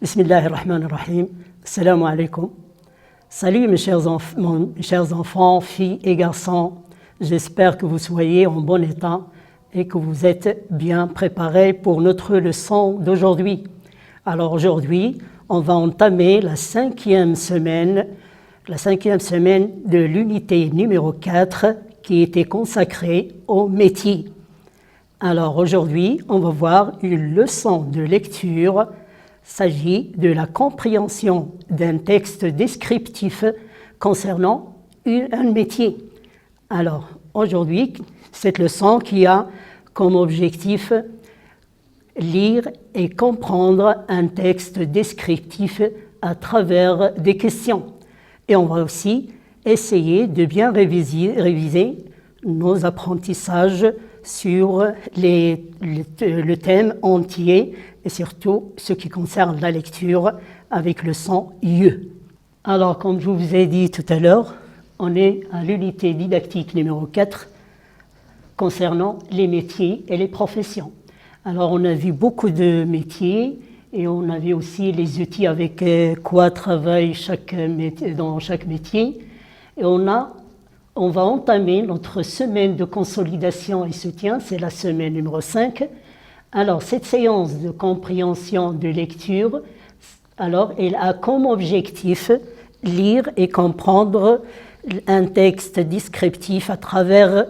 Bismillahirrahmanirrahim. Assalamu alaikum. Salut mes chers enfants, filles et garçons. J'espère que vous soyez en bon état et que vous êtes bien préparés pour notre leçon d'aujourd'hui. Alors aujourd'hui, on va entamer la cinquième semaine de l'unité numéro 4 qui était consacrée au métier. Alors aujourd'hui, on va voir une leçon de lecture. Il s'agit de la compréhension d'un texte descriptif concernant un métier. Alors aujourd'hui, cette leçon qui a comme objectif lire et comprendre un texte descriptif à travers des questions. Et on va aussi essayer de bien réviser nos apprentissages sur le thème entier et surtout ce qui concerne la lecture avec le son IE. Alors, comme je vous ai dit tout à l'heure, on est à l'unité didactique numéro 4 concernant les métiers et les professions. Alors, on a vu beaucoup de métiers et on a vu aussi les outils avec quoi travaille dans chaque métier. Et on va entamer notre semaine de consolidation et soutien, c'est la semaine numéro 5. Alors, cette séance de compréhension de lecture, alors, elle a comme objectif lire et comprendre un texte descriptif à travers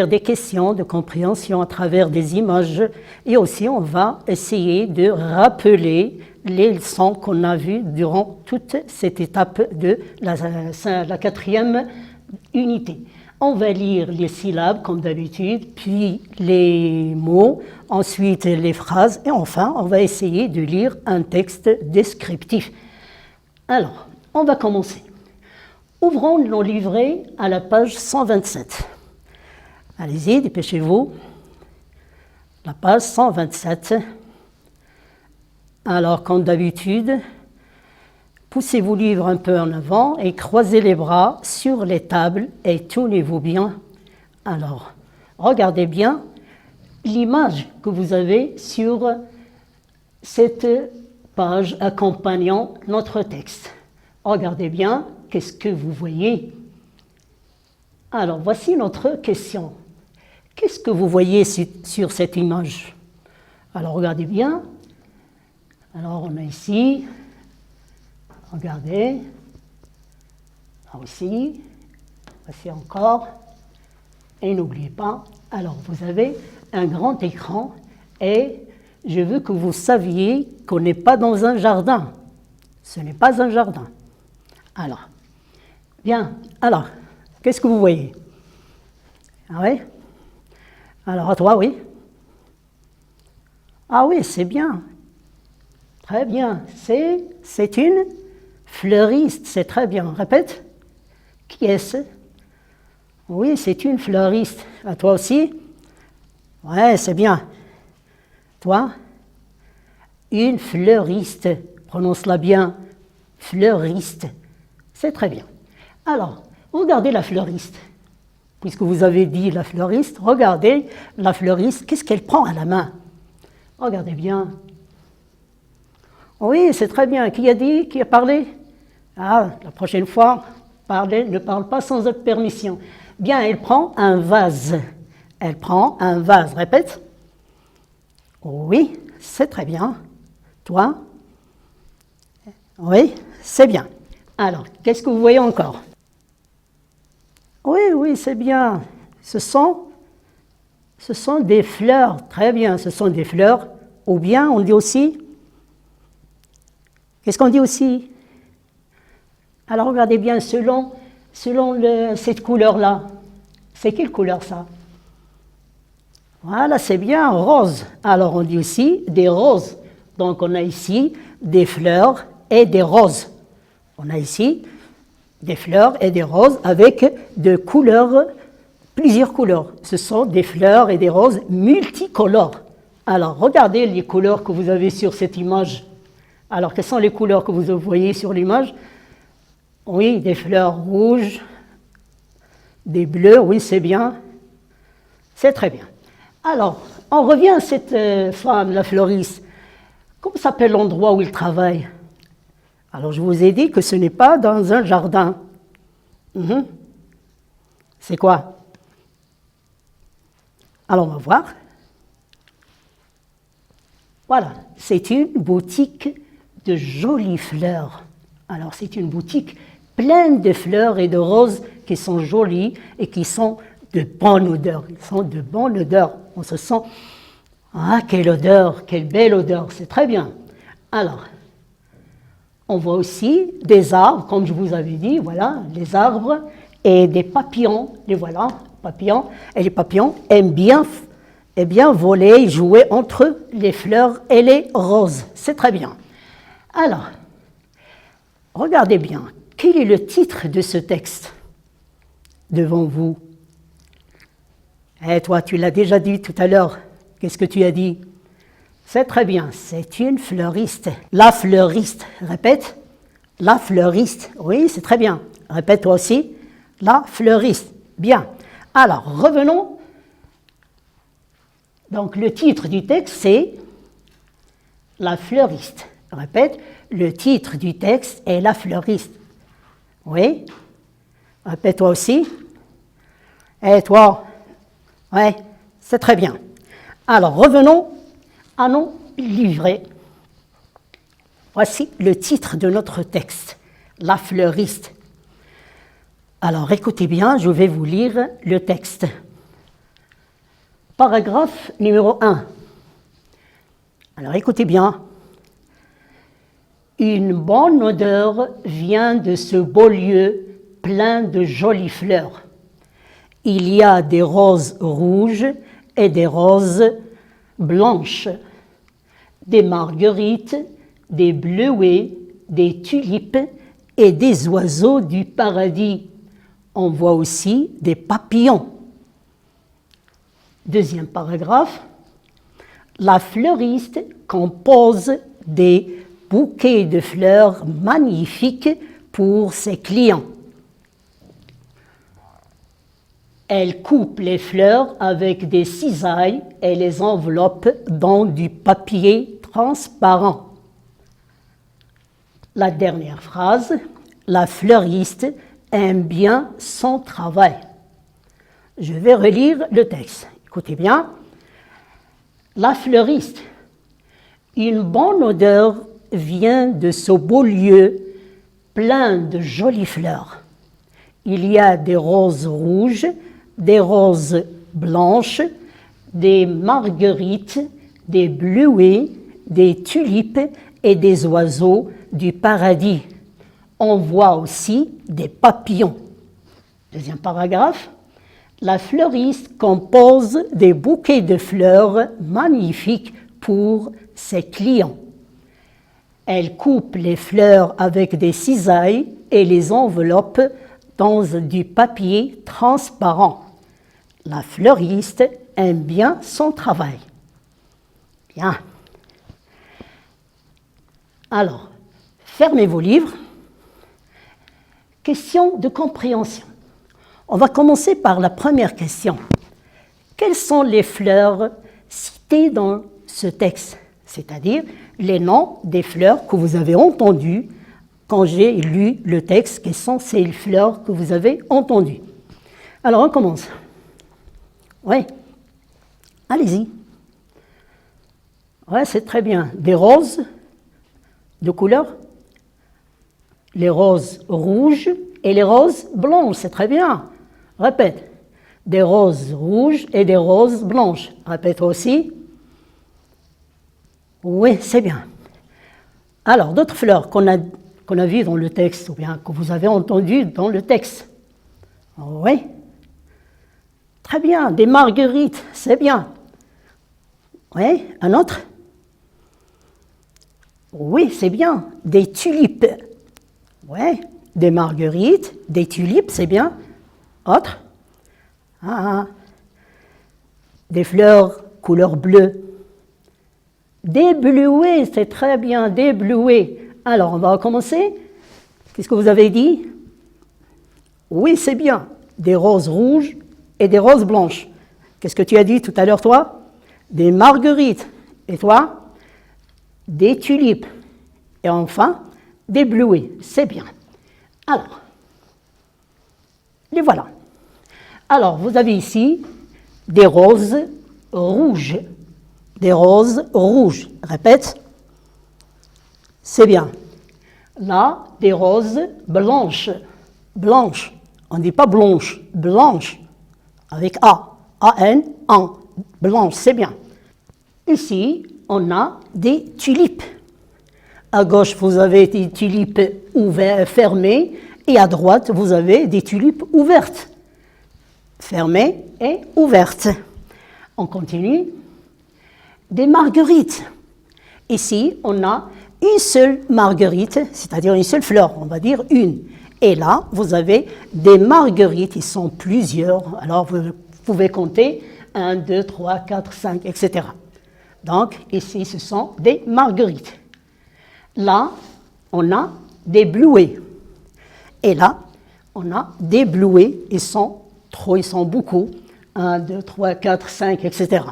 des questions de compréhension, à travers des images. Et aussi, on va essayer de rappeler les leçons qu'on a vues durant toute cette étape de la quatrième unité. On va lire les syllabes comme d'habitude, puis les mots, ensuite les phrases, et enfin, on va essayer de lire un texte descriptif. Alors, on va commencer. Ouvrons nos livrets à la page 127. Allez-y, dépêchez-vous. La page 127. Alors, comme d'habitude, poussez vos livres un peu en avant et croisez les bras sur les tables et tournez-vous bien. Alors, regardez bien l'image que vous avez sur cette page accompagnant notre texte. Regardez bien, qu'est-ce que vous voyez? Alors, voici notre question. Qu'est-ce que vous voyez sur cette image? Alors, regardez bien. Alors, on a ici... Regardez, là aussi, voici encore, et n'oubliez pas, alors vous avez un grand écran et je veux que vous saviez qu'on n'est pas dans un jardin. Ce n'est pas un jardin. Alors, bien, alors, qu'est-ce que vous voyez? Ah oui? Alors à toi, oui? Ah oui, c'est bien. Très bien, c'est une fleuriste, c'est très bien. Répète. Qui est-ce? Oui, c'est une fleuriste. À toi aussi? Ouais, c'est bien. Toi? Une fleuriste. Prononce-la bien. Fleuriste. C'est très bien. Alors, regardez la fleuriste. Puisque vous avez dit la fleuriste, regardez la fleuriste. Qu'est-ce qu'elle prend à la main? Regardez bien. Oui, c'est très bien. Qui a dit? Qui a parlé? Ah, la prochaine fois, ne parle pas sans votre permission. Bien, elle prend un vase. Elle prend un vase. Répète. Oui, c'est très bien. Toi? Oui, c'est bien. Alors, qu'est-ce que vous voyez encore? Oui, c'est bien. Ce sont des fleurs. Très bien, ce sont des fleurs. Ou bien, on dit aussi... Qu'est-ce qu'on dit aussi? Alors regardez bien, selon cette couleur-là, c'est quelle couleur ça? Voilà, c'est bien, rose. Alors on dit aussi des roses. Donc on a ici des fleurs et des roses. On a ici des fleurs et des roses avec plusieurs couleurs. Ce sont des fleurs et des roses multicolores. Alors regardez les couleurs que vous avez sur cette image. Alors, quelles sont les couleurs que vous voyez sur l'image? Oui, des fleurs rouges, des bleus, oui, c'est bien. C'est très bien. Alors, on revient à cette femme, la fleuriste. Comment s'appelle l'endroit où il travaille? Alors, je vous ai dit que ce n'est pas dans un jardin. C'est quoi? Alors, on va voir. Voilà, c'est une boutique de jolies fleurs. Alors, c'est une boutique pleine de fleurs et de roses qui sont jolies et qui sont de bonne odeur. Ils sont de bonne odeur. On se sent, ah, quelle odeur, quelle belle odeur, c'est très bien. Alors, on voit aussi des arbres, comme je vous avais dit, voilà, les arbres et des papillons. Les voilà, papillons. Et les papillons aiment bien voler, jouer entre les fleurs et les roses. C'est très bien. Alors, regardez bien, quel est le titre de ce texte devant vous? Et toi, tu l'as déjà dit tout à l'heure. Qu'est-ce que tu as dit? C'est très bien, c'est une fleuriste. La fleuriste, répète. La fleuriste, oui, c'est très bien. Répète toi aussi. La fleuriste, bien. Alors, revenons. Donc, le titre du texte, c'est La fleuriste. Répète, le titre du texte est La fleuriste. Oui. Répète toi aussi. Et toi? Oui, c'est très bien. Alors, revenons à nos livrets. Voici le titre de notre texte, La fleuriste. Alors, écoutez bien, je vais vous lire le texte. Paragraphe numéro 1. Alors, écoutez bien. Une bonne odeur vient de ce beau lieu plein de jolies fleurs. Il y a des roses rouges et des roses blanches, des marguerites, des bleuets, des tulipes et des oiseaux du paradis. On voit aussi des papillons. Deuxième paragraphe. La fleuriste compose des bouquets de fleurs magnifiques pour ses clients. Elle coupe les fleurs avec des cisailles et les enveloppe dans du papier transparent. La dernière phrase, la fleuriste aime bien son travail. Je vais relire le texte. Écoutez bien. La fleuriste. Une bonne odeur vient de ce beau lieu plein de jolies fleurs. Il y a des roses rouges, des roses blanches, des marguerites, des bleuets, des tulipes et des oiseaux du paradis. On voit aussi des papillons. Deuxième paragraphe. La fleuriste compose des bouquets de fleurs magnifiques pour ses clients. Elle coupe les fleurs avec des cisailles et les enveloppe dans du papier transparent. La fleuriste aime bien son travail. Bien. Alors, fermez vos livres. Question de compréhension. On va commencer par la première question. Quelles sont les fleurs citées dans ce texte? C'est-à-dire les noms des fleurs que vous avez entendues quand j'ai lu le texte. Quelles sont ces fleurs que vous avez entendues? Alors, on commence. Oui. Allez-y. Oui, c'est très bien. Des roses de couleur? Les roses rouges et les roses blanches, c'est très bien. Répète. Des roses rouges et des roses blanches. Répète aussi. Oui, c'est bien. Alors, d'autres fleurs qu'on a vues dans le texte, ou bien que vous avez entendues dans le texte. Oui. Très bien. Des marguerites, c'est bien. Oui, un autre? Oui, c'est bien. Des tulipes. Oui, des marguerites, des tulipes, c'est bien. Autre? Des fleurs couleur bleue. Des bleuets, c'est très bien, des bleuets. Alors, on va recommencer. Qu'est-ce que vous avez dit? Oui, c'est bien. Des roses rouges et des roses blanches. Qu'est-ce que tu as dit tout à l'heure, toi? Des marguerites. Et toi? des tulipes. Et enfin, des bleuets. C'est bien. Alors, les voilà. Alors, vous avez ici des roses rouges. Des roses rouges. Répète. C'est bien. Là, des roses blanches. Blanches. On ne dit pas blanche, blanche. Avec A. A-N-A. Blanche, c'est bien. Ici, on a des tulipes. À gauche, vous avez des tulipes fermées et à droite, vous avez des tulipes ouvertes. Fermées et ouvertes. On continue. Des marguerites. Ici, on a une seule marguerite, c'est-à-dire une seule fleur, on va dire une. Et là, vous avez des marguerites, ils sont plusieurs. Alors, vous pouvez compter 1, 2, 3, 4, 5, etc. Donc, ici, ce sont des marguerites. Là, on a des bleuets. Et là, on a des bleuets. Ils sont beaucoup. 1, 2, 3, 4, 5, etc.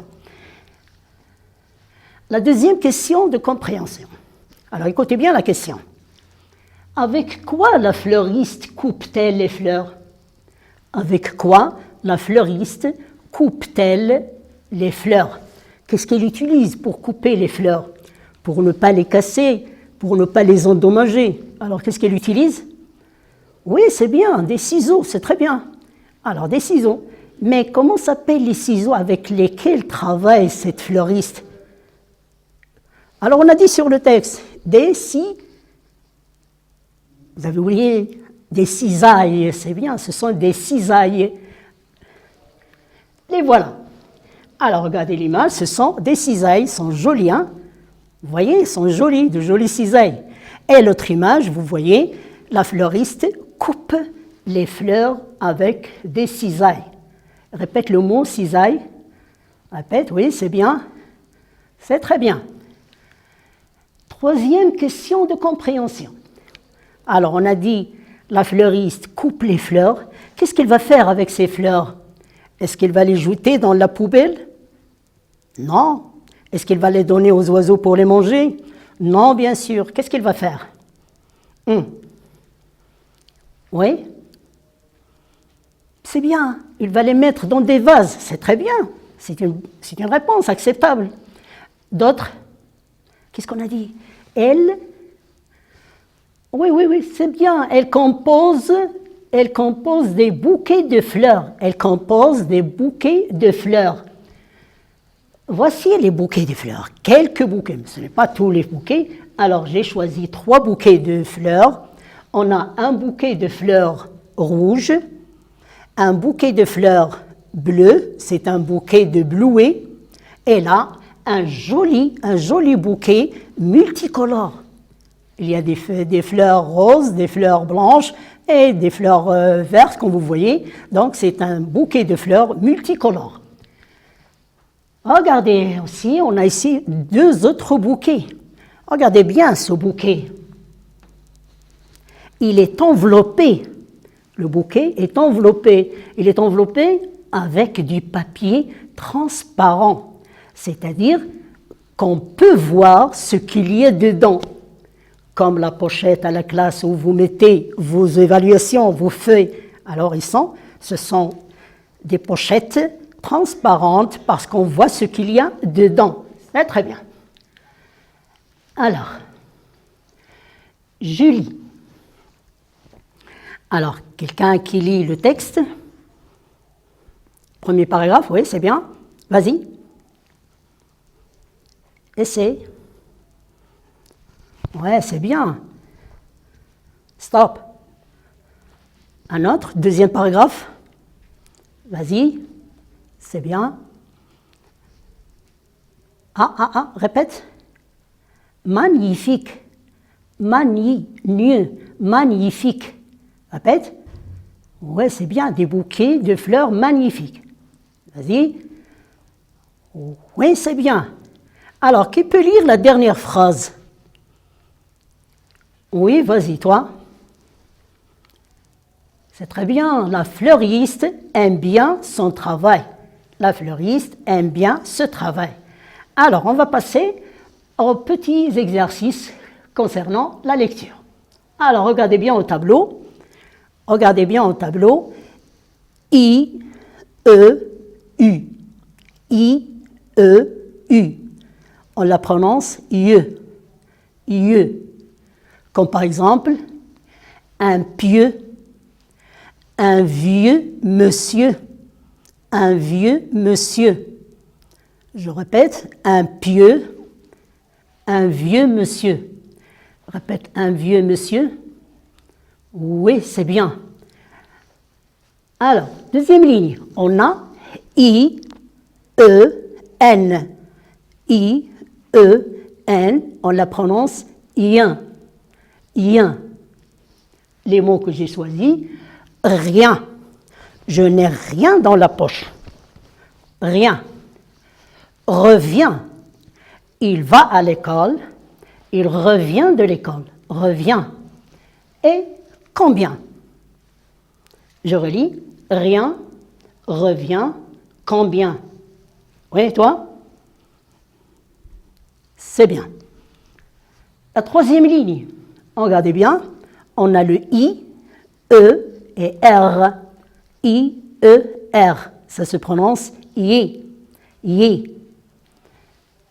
La deuxième question de compréhension. Alors, écoutez bien la question. Avec quoi la fleuriste coupe-t-elle les fleurs? Avec quoi la fleuriste coupe-t-elle les fleurs? Qu'est-ce qu'elle utilise pour couper les fleurs? Pour ne pas les casser, pour ne pas les endommager. Alors, qu'est-ce qu'elle utilise? Oui, c'est bien, des ciseaux, c'est très bien. Alors, des ciseaux. Mais comment s'appellent les ciseaux avec lesquels travaille cette fleuriste? Alors, on a dit sur le texte, vous avez oublié, des cisailles, c'est bien, ce sont des cisailles. Les voilà. Alors, regardez l'image, ce sont des cisailles, sont jolies, hein? Vous voyez, ils sont jolis, de jolies cisailles. Et l'autre image, vous voyez, la fleuriste coupe les fleurs avec des cisailles. Répète le mot cisaille. Répète, oui, c'est bien. C'est très bien. Troisième question de compréhension. Alors, on a dit, la fleuriste coupe les fleurs. Qu'est-ce qu'elle va faire avec ces fleurs? Est-ce qu'elle va les jeter dans la poubelle? Non. Est-ce qu'elle va les donner aux oiseaux pour les manger? Non, bien sûr. Qu'est-ce qu'elle va faire? Oui? C'est bien. Il va les mettre dans des vases. C'est très bien. C'est une réponse acceptable. D'autres? Qu'est-ce qu'on a dit? Oui, c'est bien. Elle compose des bouquets de fleurs. Elle compose des bouquets de fleurs. Voici les bouquets de fleurs. Quelques bouquets, mais ce n'est pas tous les bouquets. Alors, j'ai choisi 3 bouquets de fleurs. On a un bouquet de fleurs rouges, un bouquet de fleurs bleues, c'est un bouquet de bleuets, et là, un joli bouquet multicolore. Il y a des fleurs roses, des fleurs blanches et des fleurs vertes, comme vous voyez. Donc, c'est un bouquet de fleurs multicolores. Regardez aussi, on a ici 2 autres bouquets. Regardez bien ce bouquet. Il est enveloppé. Le bouquet est enveloppé. Il est enveloppé avec du papier transparent. C'est-à-dire qu'on peut voir ce qu'il y a dedans. Comme la pochette à la classe où vous mettez vos évaluations, vos feuilles. Alors, ce sont des pochettes transparentes parce qu'on voit ce qu'il y a dedans. C'est très bien. Alors, Julie. Alors, quelqu'un qui lit le texte? Premier paragraphe, oui, c'est bien. Vas-y. Essaye. Ouais, c'est bien. Stop. Un autre, deuxième paragraphe. Vas-y. C'est bien. Répète. Magnifique. Magnifique. Répète. Ouais, c'est bien. Des bouquets de fleurs magnifiques. Vas-y. Oui, c'est bien. Alors, qui peut lire la dernière phrase? Oui, vas-y, toi. C'est très bien. La fleuriste aime bien son travail. La fleuriste aime bien ce travail. Alors, on va passer aux petits exercices concernant la lecture. Alors, regardez bien au tableau. Regardez bien au tableau. I, E, U. I, E, U. On la prononce IE. IE. Comme par exemple, un pieux, un vieux monsieur, un vieux monsieur. Je répète, un pieux, un vieux monsieur. Répète, un vieux monsieur. Oui, c'est bien. Alors, deuxième ligne, on a I, E, N. I, E, N, on la prononce ien. Ien. Les mots que j'ai choisis, rien. Je n'ai rien dans la poche. Rien. Revient. Il va à l'école. Il revient de l'école. Revient. Et combien? Je relis. Rien. Revient. Combien? Oui, toi? C'est bien. La troisième ligne. Regardez bien. On a le I, E et R. I, E, R. Ça se prononce I. I.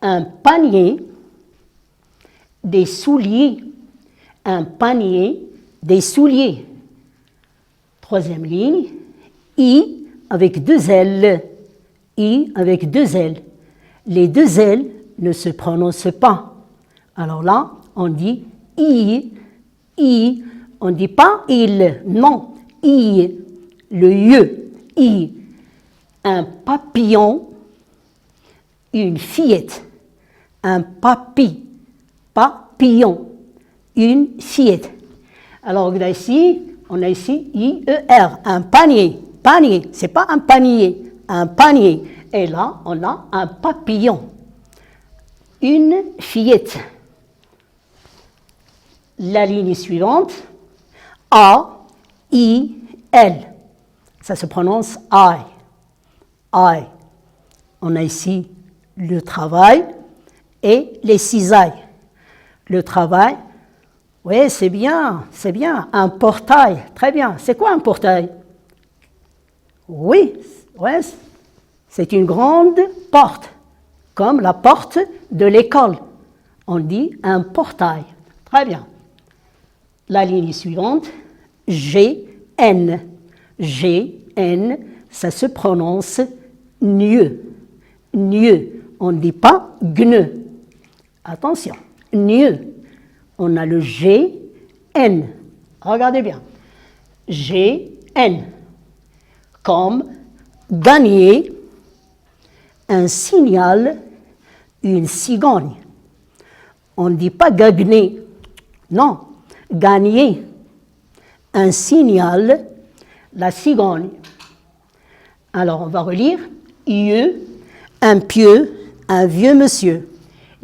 Un panier, des souliers. Un panier, des souliers. Troisième ligne. I avec deux L. I avec deux L. Les deux L ne se prononcent pas. Alors là, on dit I. I. On ne dit pas il. Non. I. Le I. I. Un papillon. Une fillette. Un papillon. Une fillette. Alors, on a ici I-E-R, un panier. Panier, c'est pas un panier, un panier. Et là, on a un papillon. Une fillette. La ligne suivante, A, I, L. Ça se prononce I. I. On a ici le travail et les cisailles. Le travail, oui, c'est bien. Un portail, très bien. C'est quoi un portail? Oui, ouais, c'est une grande porte, comme la porte de l'école. On dit un portail. Très bien. La ligne suivante, G-N. G-N, ça se prononce nieux. Nieux. On ne dit pas gneu. Attention, nieux. On a le G-N. Regardez bien. G-N. Comme gagner, un signal, une cigogne. On ne dit pas gagner. Non. Gagner. Un signal, la cigogne. Alors, on va relire. IE, un pieux, un vieux monsieur.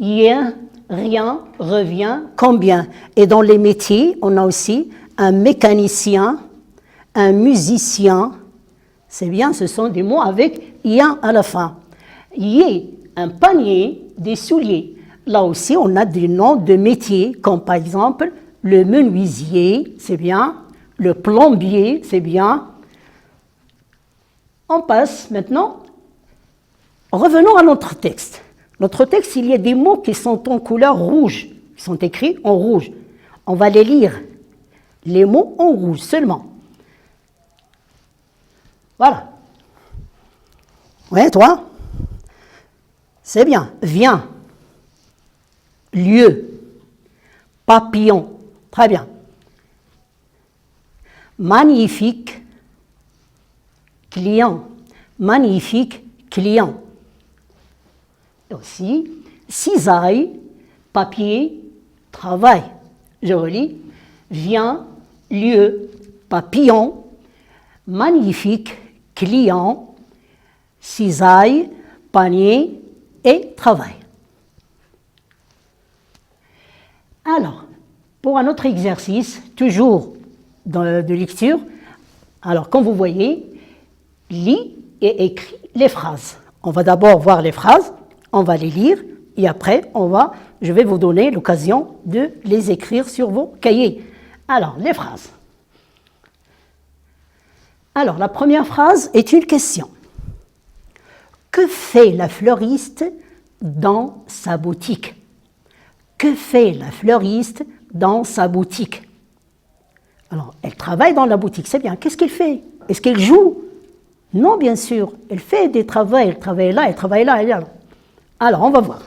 Hier, rien, revient, combien. Et dans les métiers, on a aussi un mécanicien, un musicien. C'est bien, ce sont des mots avec ien à la fin. Yé, un panier, des souliers. Là aussi, on a des noms de métiers, comme par exemple le menuisier, c'est bien, le plombier, c'est bien. On passe maintenant. Revenons à notre texte. Notre texte, il y a des mots qui sont en couleur rouge, qui sont écrits en rouge. On va les lire, les mots en rouge seulement. Voilà. Ouais, toi? C'est bien. Viens. Lieu. Papillon. Très bien. Magnifique. Client. Magnifique client. Et aussi, cisaille, papier, travail. Je relis. Viens, lieu, papillon, magnifique, client, cisaille, panier et travail. Alors, pour un autre exercice, toujours de lecture, alors comme vous voyez, lis et écris les phrases. On va d'abord voir les phrases, on va les lire, Et après, je vais vous donner l'occasion de les écrire sur vos cahiers. Alors, les phrases. Alors, la première phrase est une question. Que fait la fleuriste dans sa boutique? Que fait la fleuriste dans sa boutique? Alors, elle travaille dans la boutique, c'est bien. Qu'est-ce qu'elle fait? Est-ce qu'elle joue? Non, bien sûr. Elle fait des travaux, elle travaille là, elle travaille là, elle est là. Alors, on va voir.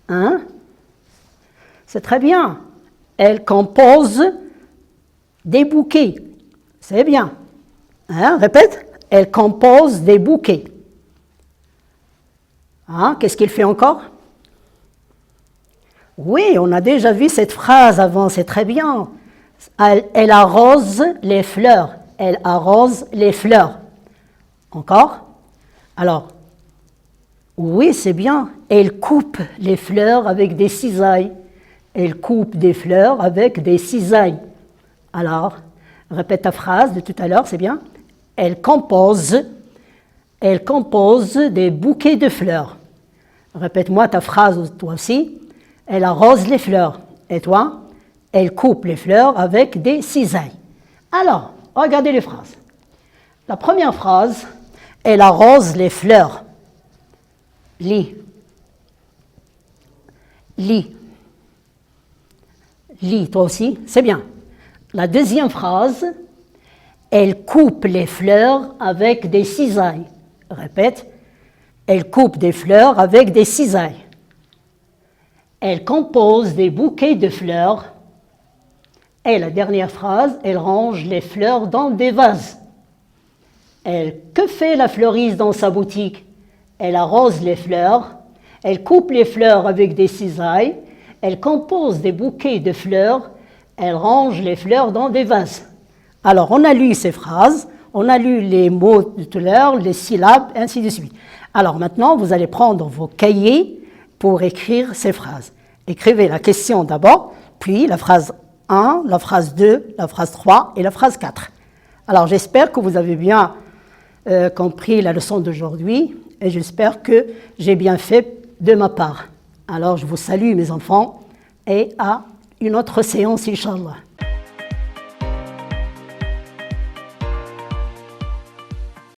Hein? C'est très bien. Elle compose des bouquets. C'est bien. Hein? Répète. Elle compose des bouquets. Hein? Qu'est-ce qu'elle fait encore? Oui, on a déjà vu cette phrase avant, c'est très bien. Elle arrose les fleurs. Elle arrose les fleurs. Encore? Alors, oui, c'est bien. Elle coupe les fleurs avec des cisailles. Elle coupe des fleurs avec des cisailles. Alors, répète ta phrase de tout à l'heure, c'est bien. Elle compose des bouquets de fleurs. Répète-moi ta phrase, toi aussi. Elle arrose les fleurs. Et toi? Elle coupe les fleurs avec des cisailles. Alors, regardez les phrases. La première phrase, elle arrose les fleurs. Lis. Lis. Lis, toi aussi, c'est bien. La deuxième phrase, elle coupe les fleurs avec des cisailles. Répète, elle coupe des fleurs avec des cisailles. Elle compose des bouquets de fleurs. Et la dernière phrase, elle range les fleurs dans des vases. Que fait la fleuriste dans sa boutique? Elle arrose les fleurs, elle coupe les fleurs avec des cisailles, elle compose des bouquets de fleurs, elle range les fleurs dans des vases. Alors, on a lu ces phrases, on a lu les mots de tout à l'heure, les syllabes, ainsi de suite. Alors maintenant, vous allez prendre vos cahiers pour écrire ces phrases. Écrivez la question d'abord, puis la phrase 1, la phrase 2, la phrase 3 et la phrase 4. Alors, j'espère que vous avez bien compris la leçon d'aujourd'hui et j'espère que j'ai bien fait de ma part. Alors, je vous salue, mes enfants, et à une autre séance, Inch'Allah.